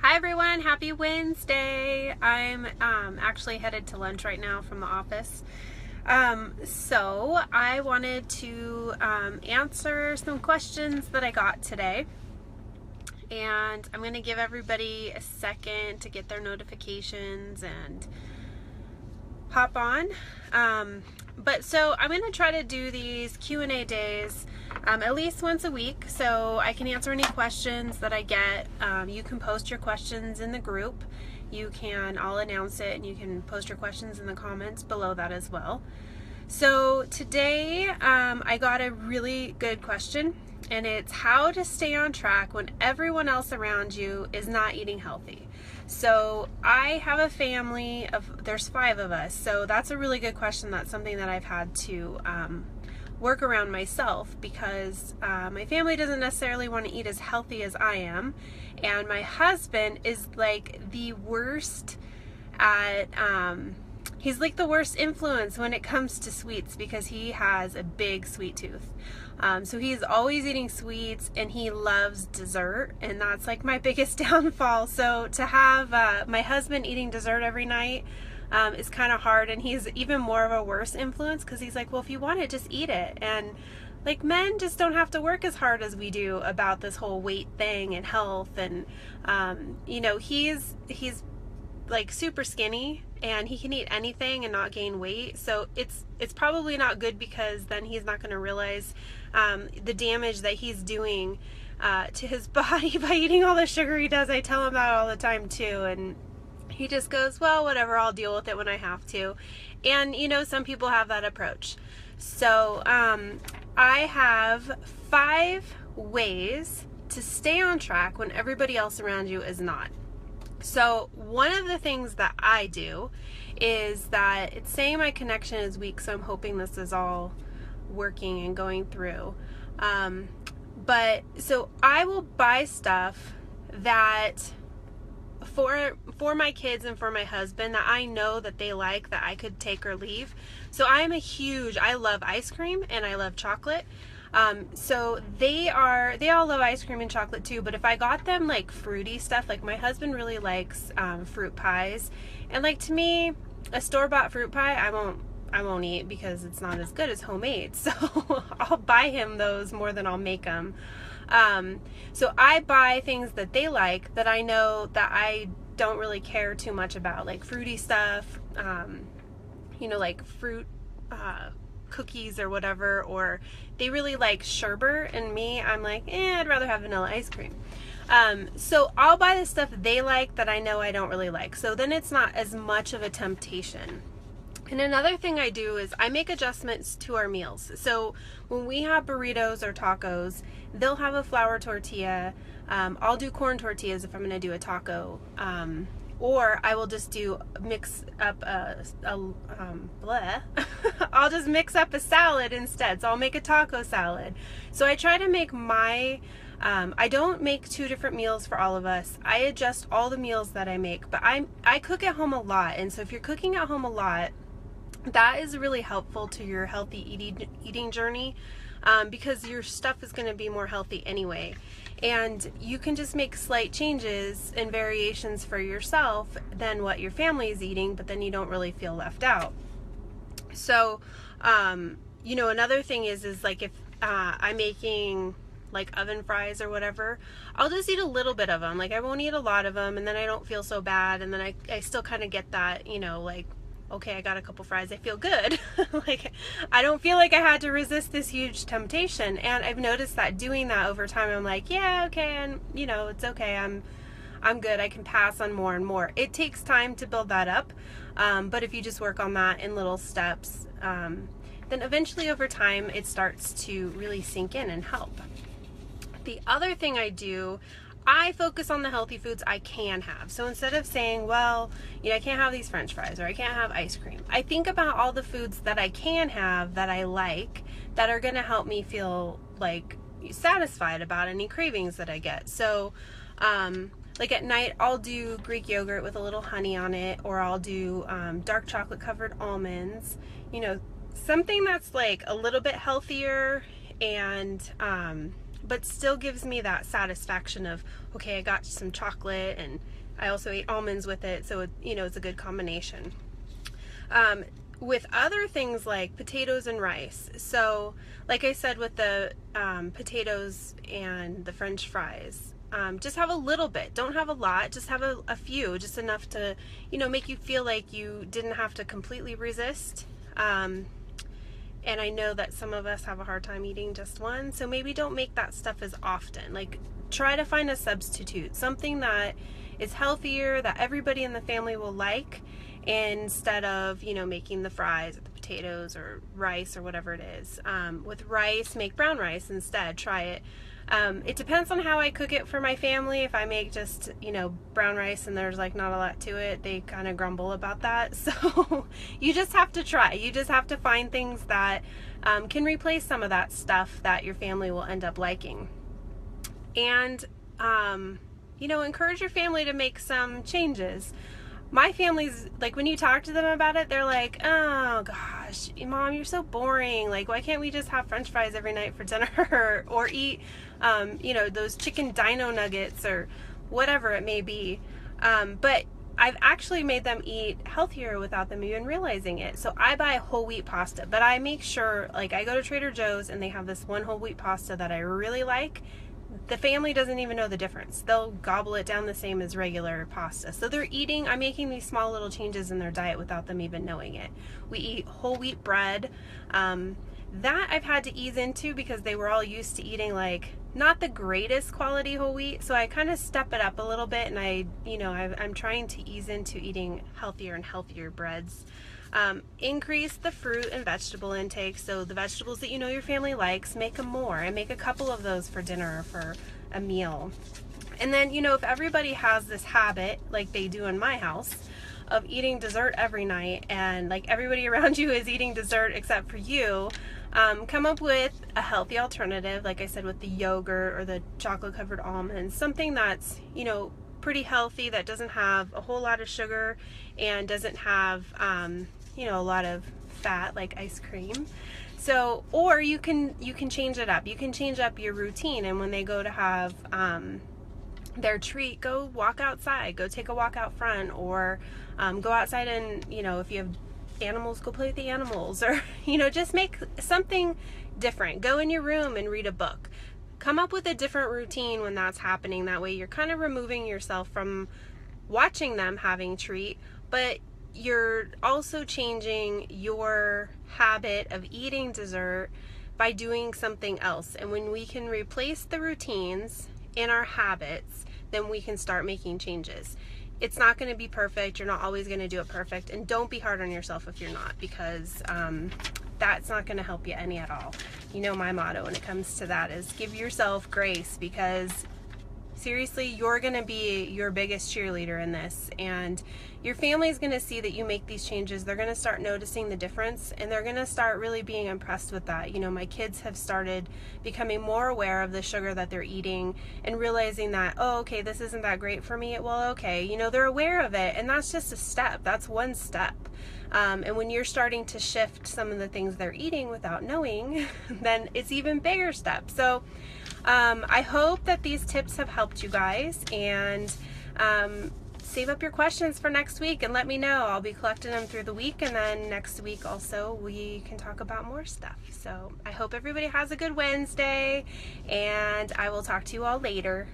Hi everyone, happy Wednesday. I'm actually headed to lunch right now from the office. So I wanted to answer some questions that I got today. And I'm going to give everybody a second to get their notifications and hop on. So I'm going to try to do these Q&A days at least once a week so I can answer any questions that I get. You can post your questions in the group. I'll announce it and you can post your questions in the comments below that as well. So today I got a really good question, and it's how to stay on track when everyone else around you is not eating healthy. So I have a family there's 5 of us, so that's a really good question. That's something that I've had to work around myself because my family doesn't necessarily want to eat as healthy as I am, and my husband is like the worst at he's like the worst influence when it comes to sweets because he has a big sweet tooth. So he's always eating sweets and he loves dessert, and that's like my biggest downfall. So to have my husband eating dessert every night is kind of hard, and he's even more of a worse influence because he's like, well, if you want it, just eat it. And like, men just don't have to work as hard as we do about this whole weight thing and health. And he's like super skinny and he can eat anything and not gain weight, so it's probably not good because then he's not going to realize the damage that he's doing to his body by eating all the sugar he does. I tell him that all the time too, and he just goes, well, whatever, I'll deal with it when I have to. And some people have that approach. So I have 5 ways to stay on track when everybody else around you is not. So one of the things that I do is that it's saying my connection is weak, so I'm hoping this is all working and going through. So I will buy stuff that for my kids and for my husband that I know that they like, that I could take or leave. So I love ice cream and I love chocolate. So they all love ice cream and chocolate too, but if I got them like fruity stuff, like my husband really likes fruit pies, and like to me, a store-bought fruit pie I won't eat because it's not as good as homemade. So I'll buy him those more than I'll make them. So I buy things that they like that I know that I don't really care too much about, like fruity stuff, like fruit cookies or whatever, or they really like sherbet, and I'm like, I'd rather have vanilla ice cream. So I'll buy the stuff they like that I know I don't really like, so then it's not as much of a temptation. And another thing I do is I make adjustments to our meals. So when we have burritos or tacos, they'll have a flour tortilla. I'll do corn tortillas if I'm going to do a taco. Or I will just mix up I'll just mix up a salad instead. So I'll make a taco salad. So I try to make I don't make 2 different meals for all of us. I adjust all the meals that I make, but I cook at home a lot. And so if you're cooking at home a lot, that is really helpful to your healthy eating journey, because your stuff is going to be more healthy anyway. And you can just make slight changes and variations for yourself than what your family is eating, but then you don't really feel left out. So, another thing is like if I'm making like oven fries or whatever, I'll just eat a little bit of them. Like I won't eat a lot of them, and then I don't feel so bad, and then I still kind of get that, like, okay, I got a couple fries, I feel good. Like, I don't feel like I had to resist this huge temptation. And I've noticed that doing that over time, I'm like, yeah, okay, and it's okay, I'm good, I can pass on more and more. It takes time to build that up, but if you just work on that in little steps, then eventually over time it starts to really sink in and help. The other thing I do, I focus on the healthy foods I can have. So instead of saying, well, I can't have these French fries or I can't have ice cream, I think about all the foods that I can have that I like, that are going to help me feel like satisfied about any cravings that I get. So like at night, I'll do Greek yogurt with a little honey on it, or I'll do dark chocolate covered almonds, something that's like a little bit healthier and but still gives me that satisfaction of, okay, I got some chocolate and I also ate almonds with it, so it's a good combination. With other things like potatoes and rice, so like I said with the potatoes and the French fries, just have a little bit, don't have a lot, just have a few, just enough to make you feel like you didn't have to completely resist. And I know that some of us have a hard time eating just one, so maybe don't make that stuff as often. Like, try to find a substitute, something that is healthier, that everybody in the family will like, instead of making the fries or the potatoes or rice or whatever it is. With rice, make brown rice instead. Try it. It depends on how I cook it for my family. If I make just brown rice and there's like not a lot to it, they kind of grumble about that. So you just have to try. You just have to find things that can replace some of that stuff that your family will end up liking. And encourage your family to make some changes. My family's like, when you talk to them about it, they're like, oh gosh, Mom, you're so boring. Like, why can't we just have French fries every night for dinner or eat, those chicken dino nuggets or whatever it may be. But I've actually made them eat healthier without them even realizing it. So I buy whole wheat pasta, but I make sure, like, I go to Trader Joe's and they have this one whole wheat pasta that I really like. The family doesn't even know the difference. They'll gobble it down the same as regular pasta. So I'm making these small little changes in their diet without them even knowing it. We eat whole wheat bread. That I've had to ease into because they were all used to eating like not the greatest quality whole wheat. So I kind of step it up a little bit, and I'm trying to ease into eating healthier and healthier breads. Increase the fruit and vegetable intake. So the vegetables that your family likes, make them more, and make a couple of those for dinner or for a meal. And then if everybody has this habit like they do in my house of eating dessert every night, and like everybody around you is eating dessert except for you, come up with a healthy alternative, like I said, with the yogurt or the chocolate covered almonds, something that's pretty healthy, that doesn't have a whole lot of sugar and doesn't have a lot of fat like ice cream. So, or you can change it up. You can change up your routine, and when they go to have their treat, go walk outside, go take a walk out front, or go outside and if you have animals, go play with the animals, or just make something different. Go in your room and read a book. Come up with a different routine when that's happening. That way you're kind of removing yourself from watching them having treat, but you're also changing your habit of eating dessert by doing something else. And when we can replace the routines in our habits, then we can start making changes. It's not going to be perfect. You're not always going to do it perfect. And don't be hard on yourself if you're not, because that's not going to help you any at all. My motto when it comes to that is give yourself grace, because seriously, you're going to be your biggest cheerleader in this, and your family's going to see that you make these changes. They're going to start noticing the difference, and they're going to start really being impressed with that. My kids have started becoming more aware of the sugar that they're eating and realizing that, oh, okay, this isn't that great for me. Well, okay, they're aware of it, and that's just a step. That's one step. And when you're starting to shift some of the things they're eating without knowing, then it's even bigger step. So I hope that these tips have helped you guys, and save up your questions for next week and let me know. I'll be collecting them through the week, and then next week also we can talk about more stuff. So I hope everybody has a good Wednesday, and I will talk to you all later.